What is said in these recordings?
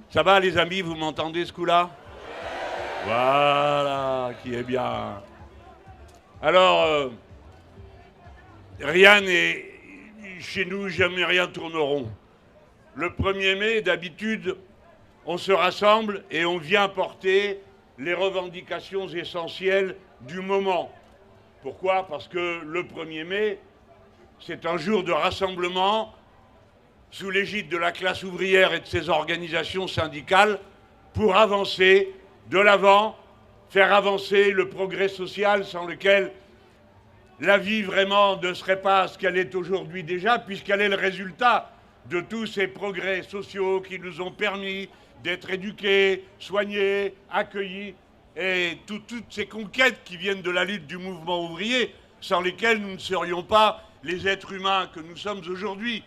Ça va les amis, vous m'entendez ce coup-là? Voilà, qui est bien. Alors, rien n'est... Chez nous, jamais rien tourne rond. Le 1er mai, d'habitude, on se rassemble et on vient porter les revendications essentielles du moment. Pourquoi? Parce que le 1er mai, c'est un jour de rassemblement sous l'égide de la classe ouvrière et de ses organisations syndicales pour avancer de l'avant, faire avancer le progrès social sans lequel la vie vraiment ne serait pas ce qu'elle est aujourd'hui déjà, puisqu'elle est le résultat de tous ces progrès sociaux qui nous ont permis d'être éduqués, soignés, accueillis, et toutes ces conquêtes qui viennent de la lutte du mouvement ouvrier, sans lesquelles nous ne serions pas les êtres humains que nous sommes aujourd'hui,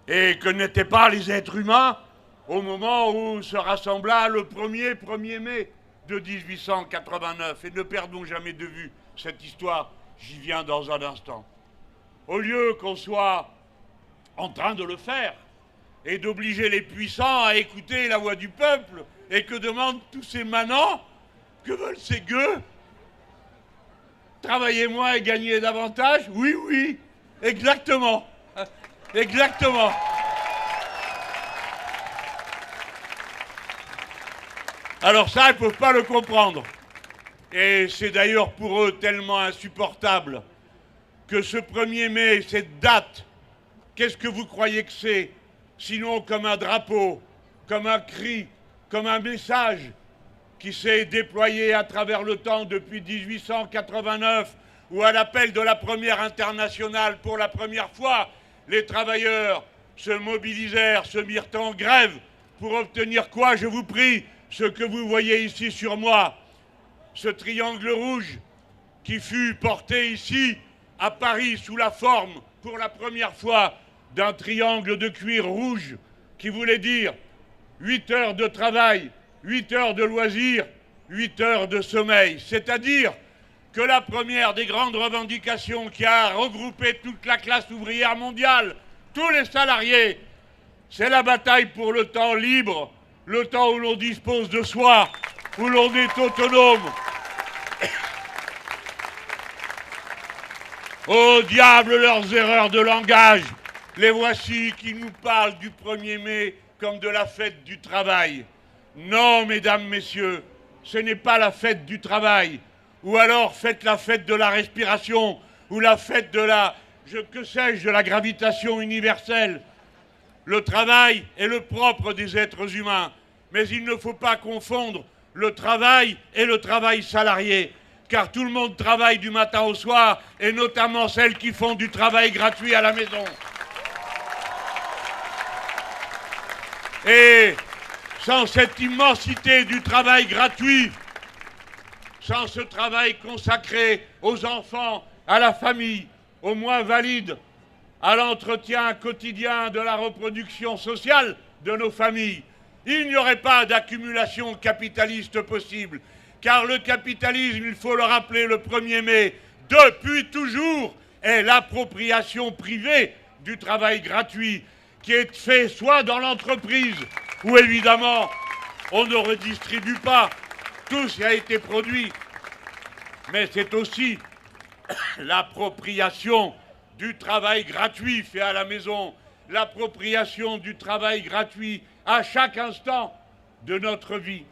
et que n'étaient pas les êtres humains au moment où se rassembla le 1er mai de 1889. Et ne perdons jamais de vue cette histoire, j'y viens dans un instant. Au lieu qu'on soit en train de le faire et d'obliger les puissants à écouter la voix du peuple, et que demandent tous ces manants, que veulent ces gueux? Travailler moins et gagner davantage? Oui, oui, exactement. Exactement. Alors ça, ils ne peuvent pas le comprendre. Et c'est d'ailleurs pour eux tellement insupportable que ce 1er mai, cette date, qu'est-ce que vous croyez que c'est? Sinon comme un drapeau, comme un cri, comme un message qui s'est déployé à travers le temps depuis 1889, où à l'appel de la première internationale, pour la première fois, les travailleurs se mobilisèrent, se mirent en grève pour obtenir quoi, je vous prie? Ce que vous voyez ici sur moi, ce triangle rouge qui fut porté ici à Paris sous la forme, pour la première fois, d'un triangle de cuir rouge qui voulait dire 8 heures de travail, 8 heures de loisirs, 8 heures de sommeil. C'est-à-dire que la première des grandes revendications qui a regroupé toute la classe ouvrière mondiale, tous les salariés, c'est la bataille pour le temps libre, le temps où l'on dispose de soi, où l'on est autonome. Au diable leurs erreurs de langage. Les voici qui nous parlent du 1er mai comme de la fête du travail. Non, mesdames, messieurs, ce n'est pas la fête du travail. Ou alors faites la fête de la respiration, ou la fête de la, que sais-je, de la gravitation universelle. Le travail est le propre des êtres humains, mais il ne faut pas confondre le travail et le travail salarié, car tout le monde travaille du matin au soir, et notamment celles qui font du travail gratuit à la maison. Et sans cette immensité du travail gratuit, sans ce travail consacré aux enfants, à la famille, aux moins valides, à l'entretien quotidien de la reproduction sociale de nos familles, il n'y aurait pas d'accumulation capitaliste possible. Car le capitalisme, il faut le rappeler, le 1er mai, depuis toujours, est l'appropriation privée du travail gratuit qui est fait soit dans l'entreprise, où évidemment on ne redistribue pas tout ce qui a été produit, mais c'est aussi l'appropriation du travail gratuit fait à la maison, l'appropriation du travail gratuit à chaque instant de notre vie.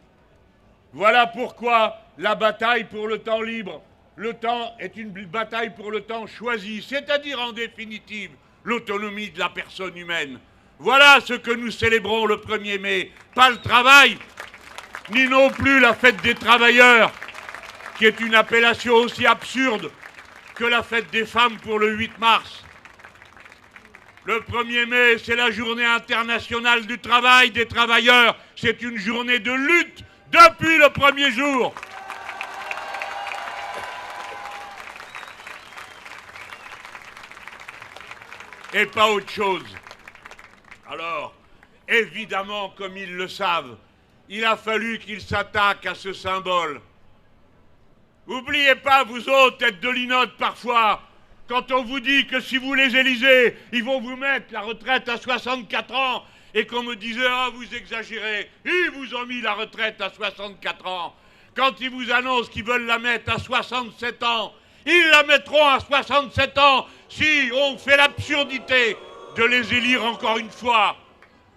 Voilà pourquoi la bataille pour le temps libre, le temps est une bataille pour le temps choisi, c'est-à-dire en définitive l'autonomie de la personne humaine. Voilà ce que nous célébrons le 1er mai, pas le travail, ni non plus la fête des travailleurs, qui est une appellation aussi absurde que la fête des femmes pour le 8 mars. Le 1er mai, c'est la journée internationale du travail des travailleurs. C'est une journée de lutte depuis le premier jour. Et pas autre chose. Alors, évidemment, comme ils le savent, il a fallu qu'ils s'attaquent à ce symbole. N'oubliez pas, vous autres, têtes de linotte parfois, quand on vous dit que si vous les élisez, ils vont vous mettre la retraite à 64 ans et qu'on me disait « Ah, vous exagérez, ils vous ont mis la retraite à 64 ans. Quand ils vous annoncent qu'ils veulent la mettre à 67 ans, ils la mettront à 67 ans si on fait l'absurdité de les élire encore une fois. »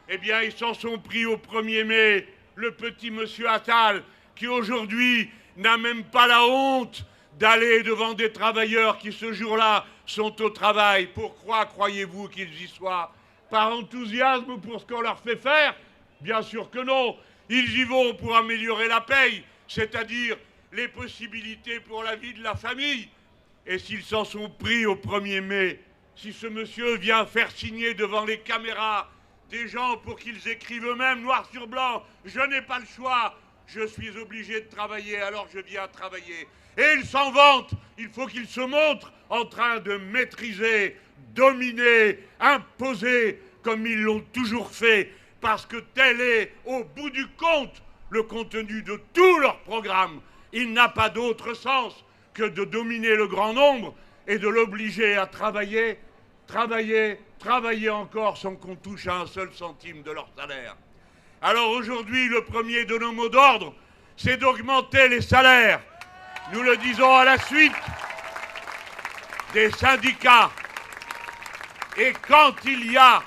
Eh bien, ils s'en sont pris au 1er mai, le petit monsieur Attal, qui aujourd'hui n'a même pas la honte d'aller devant des travailleurs qui, ce jour-là, sont au travail. Pourquoi croyez-vous qu'ils y soient? Par enthousiasme pour ce qu'on leur fait faire? Bien sûr que non. Ils y vont pour améliorer la paye, c'est-à-dire les possibilités pour la vie de la famille. Et s'ils s'en sont pris au 1er mai, si ce monsieur vient faire signer devant les caméras des gens pour qu'ils écrivent eux-mêmes noir sur blanc « Je n'ai pas le choix, je suis obligé de travailler, alors je viens travailler ». Et il s'en vante, il faut qu'il se montre en train de maîtriser, dominer, imposer, comme ils l'ont toujours fait, parce que tel est, au bout du compte, le contenu de tout leur programme. Il n'a pas d'autre sens que de dominer le grand nombre et de l'obliger à travailler, travailler, travailler encore sans qu'on touche à un seul centime de leur salaire. Alors aujourd'hui, le premier de nos mots d'ordre, c'est d'augmenter les salaires. Nous le disons à la suite des syndicats. Et quand il y a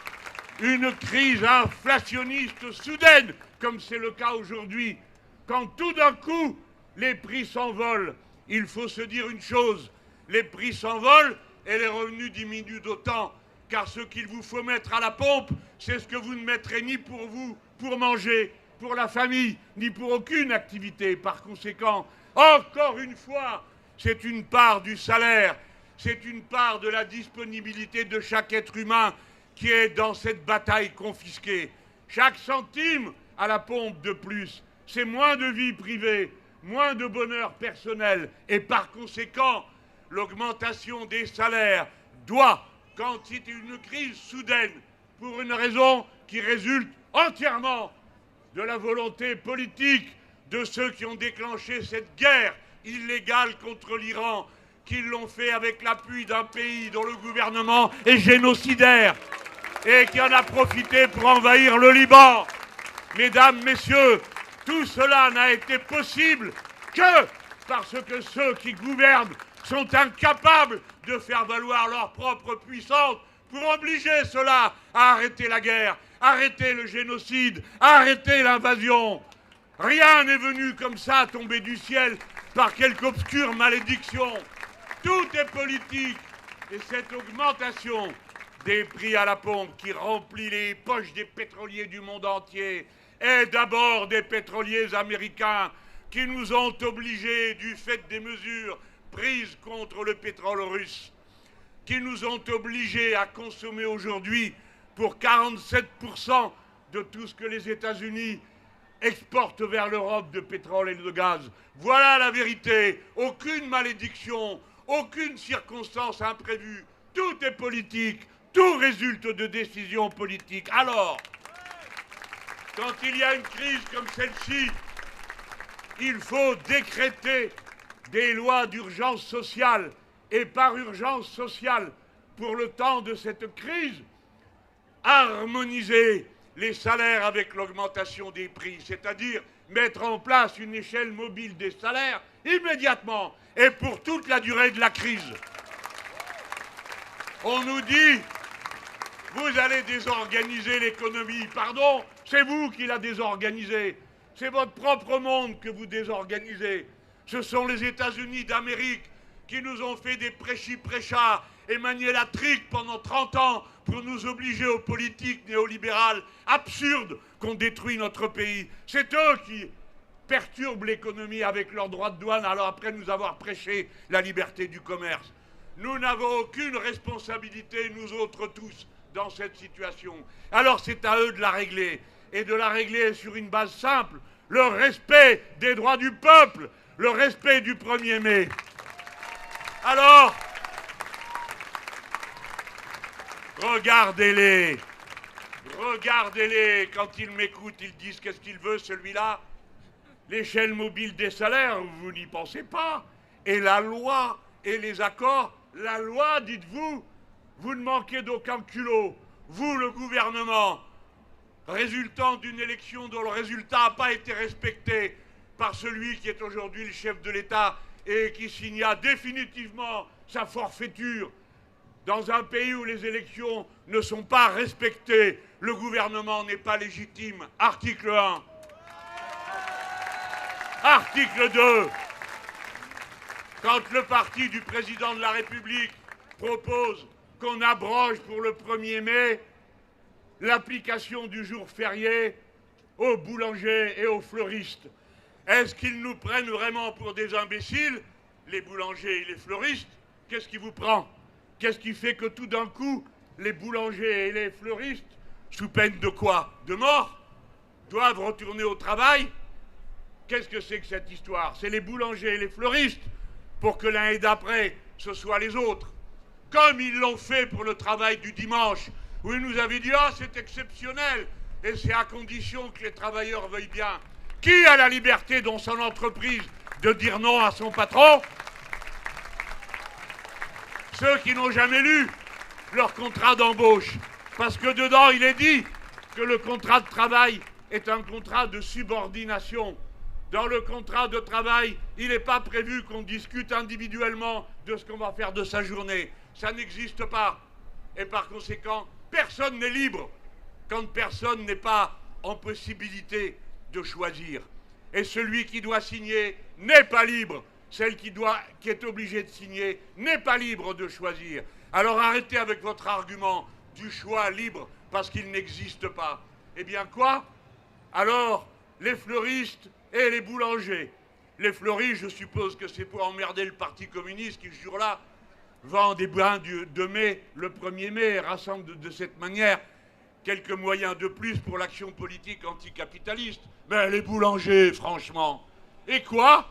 une crise inflationniste soudaine, comme c'est le cas aujourd'hui, quand tout d'un coup les prix s'envolent, il faut se dire une chose, les prix s'envolent et les revenus diminuent d'autant, car ce qu'il vous faut mettre à la pompe, c'est ce que vous ne mettrez ni pour vous, pour manger, pour la famille, ni pour aucune activité. Par conséquent, encore une fois, c'est une part du salaire, c'est une part de la disponibilité de chaque être humain qui est dans cette bataille confisquée. Chaque centime à la pompe de plus, c'est moins de vie privée, moins de bonheur personnel, et par conséquent, l'augmentation des salaires doit, quand c'est une crise soudaine, pour une raison qui résulte entièrement de la volonté politique de ceux qui ont déclenché cette guerre illégale contre l'Iran, qui l'ont fait avec l'appui d'un pays dont le gouvernement est génocidaire et qui en a profité pour envahir le Liban. Mesdames, messieurs, tout cela n'a été possible que parce que ceux qui gouvernent sont incapables de faire valoir leur propre puissance pour obliger ceux-là à arrêter la guerre, arrêter le génocide, arrêter l'invasion. Rien n'est venu comme ça tomber du ciel par quelque obscure malédiction. Tout est politique. Et cette augmentation des prix à la pompe qui remplit les poches des pétroliers du monde entier est d'abord des pétroliers américains qui nous ont obligés, du fait des mesures prises contre le pétrole russe, qui nous ont obligés à consommer aujourd'hui pour 47% de tout ce que les États-Unis exportent vers l'Europe de pétrole et de gaz. Voilà la vérité. Aucune malédiction, aucune circonstance imprévue. Tout est politique. Tout résulte de décisions politiques. Alors, quand il y a une crise comme celle-ci, il faut décréter des lois d'urgence sociale. Et par urgence sociale, pour le temps de cette crise, harmoniser les salaires avec l'augmentation des prix, c'est-à-dire mettre en place une échelle mobile des salaires immédiatement et pour toute la durée de la crise. On nous dit, vous allez désorganiser l'économie. Pardon, c'est vous qui la désorganisez. C'est votre propre monde que vous désorganisez. Ce sont les États-Unis d'Amérique qui nous ont fait des prêchis-prêchards et manié la trique pendant 30 ans pour nous obliger aux politiques néolibérales absurdes qu'on détruit notre pays. C'est eux qui perturbent l'économie avec leurs droits de douane, alors après nous avoir prêché la liberté du commerce. Nous n'avons aucune responsabilité, nous autres tous, dans cette situation. Alors c'est à eux de la régler, et de la régler sur une base simple, le respect des droits du peuple, le respect du 1er mai. Alors, regardez-les, regardez-les, quand ils m'écoutent, ils disent qu'est-ce qu'il veut celui-là? L'échelle mobile des salaires, vous n'y pensez pas. Et la loi et les accords, la loi, dites-vous, vous ne manquez d'aucun culot. Vous, le gouvernement, résultant d'une élection dont le résultat n'a pas été respecté par celui qui est aujourd'hui le chef de l'État et qui signa définitivement sa forfaiture. Dans un pays où les élections ne sont pas respectées, le gouvernement n'est pas légitime. Article 1. Article 2. Quand le parti du président de la République propose qu'on abroge pour le 1er mai l'application du jour férié aux boulangers et aux fleuristes, est-ce qu'ils nous prennent vraiment pour des imbéciles, les boulangers et les fleuristes? Qu'est-ce qui vous prend? Qu'est-ce qui fait que tout d'un coup, les boulangers et les fleuristes, sous peine de quoi? De mort, doivent retourner au travail? Qu'est-ce que c'est que cette histoire? C'est les boulangers et les fleuristes, pour que l'année d'après, ce soit les autres. Comme ils l'ont fait pour le travail du dimanche, où ils nous avaient dit « Ah, c'est exceptionnel, et c'est à condition que les travailleurs veuillent bien ». Qui a la liberté dans son entreprise de dire non à son patron? Ceux qui n'ont jamais lu leur contrat d'embauche. Parce que dedans, il est dit que le contrat de travail est un contrat de subordination. Dans le contrat de travail, il n'est pas prévu qu'on discute individuellement de ce qu'on va faire de sa journée. Ça n'existe pas. Et par conséquent, personne n'est libre quand personne n'est pas en possibilité de choisir. Et celui qui doit signer n'est pas libre. Celle qui est obligée de signer n'est pas libre de choisir. Alors arrêtez avec votre argument du choix libre parce qu'il n'existe pas. Eh bien quoi? Alors, les fleuristes et les boulangers. Les fleuristes, je suppose que c'est pour emmerder le Parti communiste qui, ce jour-là, vend des brins de mai, le 1er mai, et rassemble de cette manière quelques moyens de plus pour l'action politique anticapitaliste. Mais les boulangers, franchement. Et quoi?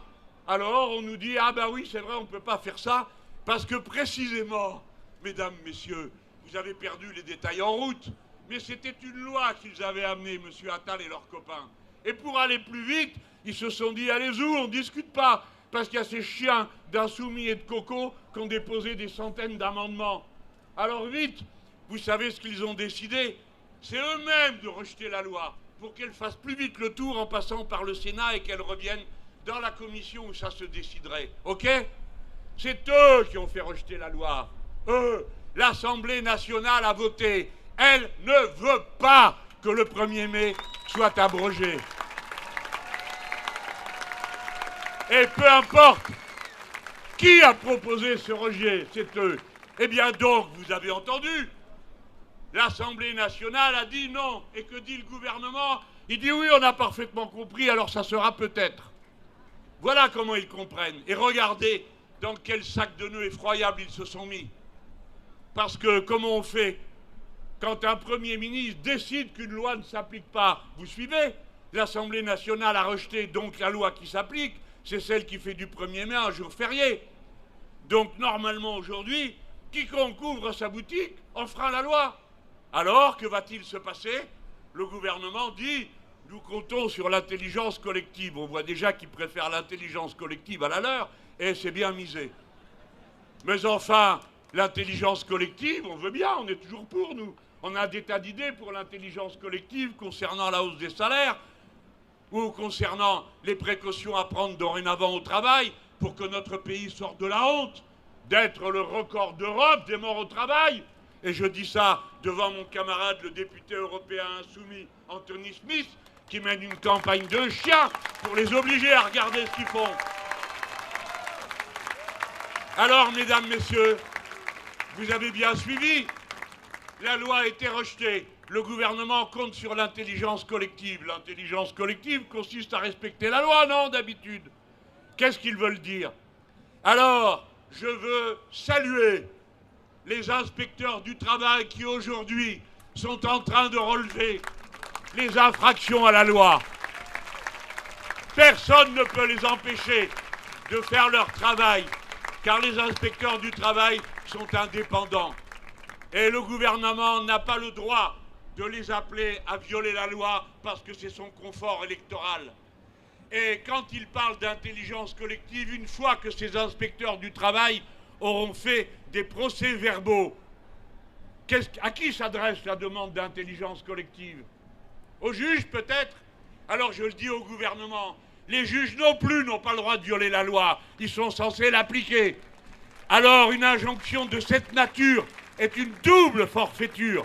Alors on nous dit, ah ben oui, c'est vrai, on ne peut pas faire ça, parce que précisément, mesdames, messieurs, vous avez perdu les détails en route, mais c'était une loi qu'ils avaient amenée, M. Attal et leurs copains. Et pour aller plus vite, ils se sont dit, allez-y, on ne discute pas, parce qu'il y a ces chiens d'insoumis et de cocos qui ont déposé des centaines d'amendements. Alors vite, vous savez ce qu'ils ont décidé? C'est eux-mêmes de rejeter la loi pour qu'elle fasse plus vite le tour en passant par le Sénat et qu'elle revienne dans la commission où ça se déciderait. OK? C'est eux qui ont fait rejeter la loi. Eux, l'Assemblée nationale a voté. Elle ne veut pas que le 1er mai soit abrogé. Et peu importe qui a proposé ce rejet, c'est eux. Eh bien donc, vous avez entendu, l'Assemblée nationale a dit non. Et que dit le gouvernement? Il dit oui, on a parfaitement compris, alors ça sera peut-être. Voilà comment ils comprennent. Et regardez dans quel sac de nœuds effroyable ils se sont mis. Parce que comment on fait quand un Premier ministre décide qu'une loi ne s'applique pas? Vous suivez? L'Assemblée nationale a rejeté donc la loi qui s'applique. C'est celle qui fait du 1er mai un jour férié. Donc normalement aujourd'hui, quiconque ouvre sa boutique enfreint la loi. Alors, que va-t-il se passer? Le gouvernement dit, nous comptons sur l'intelligence collective. On voit déjà qu'ils préfèrent l'intelligence collective à la leur, et c'est bien misé. Mais enfin, l'intelligence collective, on veut bien, on est toujours pour, nous. On a des tas d'idées pour l'intelligence collective concernant la hausse des salaires, ou concernant les précautions à prendre dorénavant au travail pour que notre pays sorte de la honte d'être le record d'Europe des morts au travail. Et je dis ça devant mon camarade, le député européen insoumis, Anthony Smith, qui mène une campagne de chien pour les obliger à regarder ce qu'ils font. Alors, mesdames, messieurs, vous avez bien suivi. La loi a été rejetée. Le gouvernement compte sur l'intelligence collective. L'intelligence collective consiste à respecter la loi, non, d'habitude? Qu'est-ce qu'ils veulent dire? Alors, je veux saluer les inspecteurs du travail qui aujourd'hui sont en train de relever les infractions à la loi. Personne ne peut les empêcher de faire leur travail, car les inspecteurs du travail sont indépendants. Et le gouvernement n'a pas le droit de les appeler à violer la loi parce que c'est son confort électoral. Et quand il parle d'intelligence collective, une fois que ces inspecteurs du travail auront fait des procès-verbaux, à qui s'adresse la demande d'intelligence collective? Aux juges, peut-être? Alors je le dis au gouvernement, les juges non plus n'ont pas le droit de violer la loi, ils sont censés l'appliquer. Alors une injonction de cette nature est une double forfaiture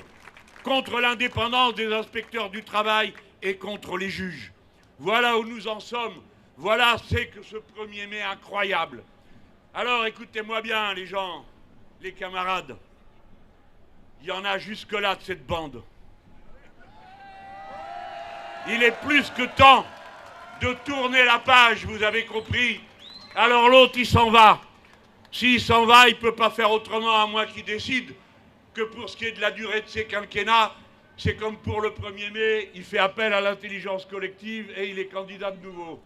contre l'indépendance des inspecteurs du travail et contre les juges. Voilà où nous en sommes, voilà c'est que ce 1er mai incroyable. Alors écoutez-moi bien les gens, les camarades, il y en a jusque-là de cette bande. Il est plus que temps de tourner la page, vous avez compris. Alors l'autre, il s'en va. S'il s'en va, il ne peut pas faire autrement à moi qu'il décide que pour ce qui est de la durée de ses quinquennats, c'est comme pour le 1er mai, il fait appel à l'intelligence collective et il est candidat de nouveau.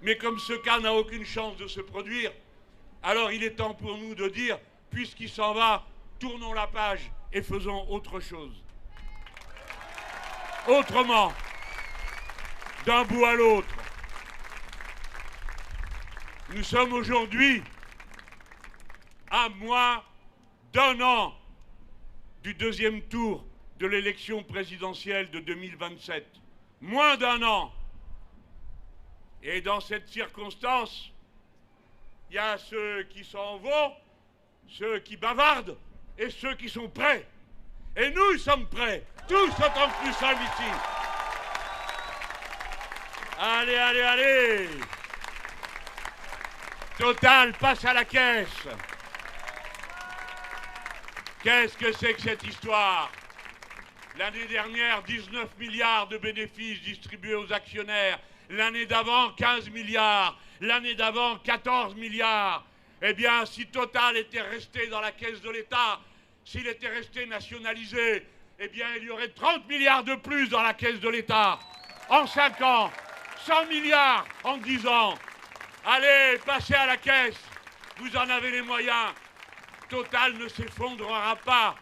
Mais comme ce cas n'a aucune chance de se produire, alors il est temps pour nous de dire, puisqu'il s'en va, tournons la page et faisons autre chose. Autrement, d'un bout à l'autre. Nous sommes aujourd'hui à moins d'un an du 2e tour de l'élection présidentielle de 2027. Moins d'un an. Et dans cette circonstance, il y a ceux qui s'en vont, ceux qui bavardent et ceux qui sont prêts. Et nous sommes prêts, tous autant que nous sommes ici. Allez, allez, allez! Total passe à la caisse. Qu'est-ce que c'est que cette histoire? L'année dernière, 19 milliards de bénéfices distribués aux actionnaires. L'année d'avant, 15 milliards. L'année d'avant, 14 milliards. Eh bien, si Total était resté dans la caisse de l'État, s'il était resté nationalisé, eh bien, il y aurait 30 milliards de plus dans la caisse de l'État. En 5 ans. 100 milliards en 10 ans. Allez, passez à la caisse. Vous en avez les moyens. Total ne s'effondrera pas.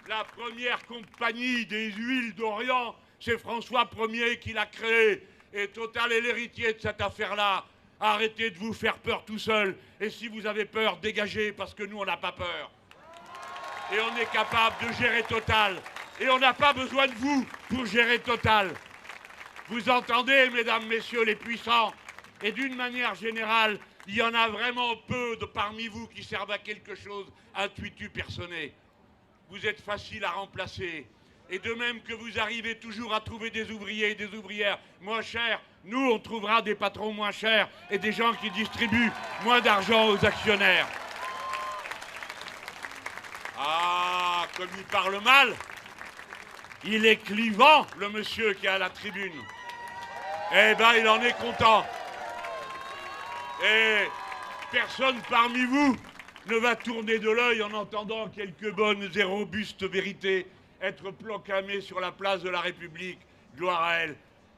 La première compagnie des huiles d'Orient, c'est François Ier qui l'a créée. Et Total est l'héritier de cette affaire-là. Arrêtez de vous faire peur tout seul. Et si vous avez peur, dégagez, parce que nous, on n'a pas peur. Et on est capable de gérer Total. Et on n'a pas besoin de vous pour gérer Total. Vous entendez, mesdames, messieurs les puissants? Et d'une manière générale, il y en a vraiment peu parmi vous qui servent à quelque chose, intuitu personné. Vous êtes facile à remplacer. Et de même que vous arrivez toujours à trouver des ouvriers et des ouvrières moins chers, nous, on trouvera des patrons moins chers et des gens qui distribuent moins d'argent aux actionnaires. Ah, comme il parle mal, il est clivant, le monsieur qui est à la tribune. Eh ben, il en est content. Et personne parmi vous ne va tourner de l'œil en entendant quelques bonnes et robustes vérités être proclamées sur la place de la République, gloire à elle,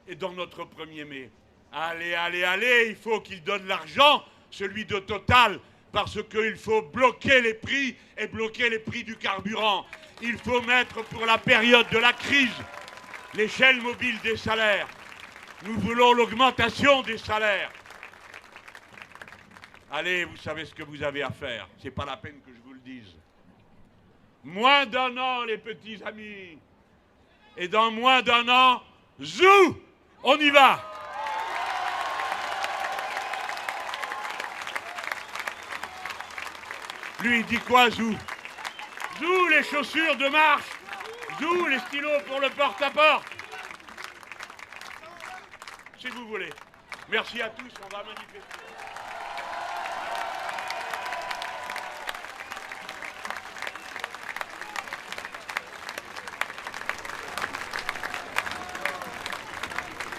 et dans notre 1er mai. Allez, allez, allez, il faut qu'il donne l'argent, celui de Total, parce qu'il faut bloquer les prix et bloquer les prix du carburant. Il faut mettre pour la période de la crise l'échelle mobile des salaires. Nous voulons l'augmentation des salaires. Allez, vous savez ce que vous avez à faire. C'est pas la peine que je vous le dise. Moins d'un an, les petits amis. Et dans moins d'un an, zou, on y va. Lui, il dit quoi, zou? Zou, les chaussures de marche. Zou, les stylos pour le porte-à-porte. Si vous voulez. Merci à tous, on va manifester.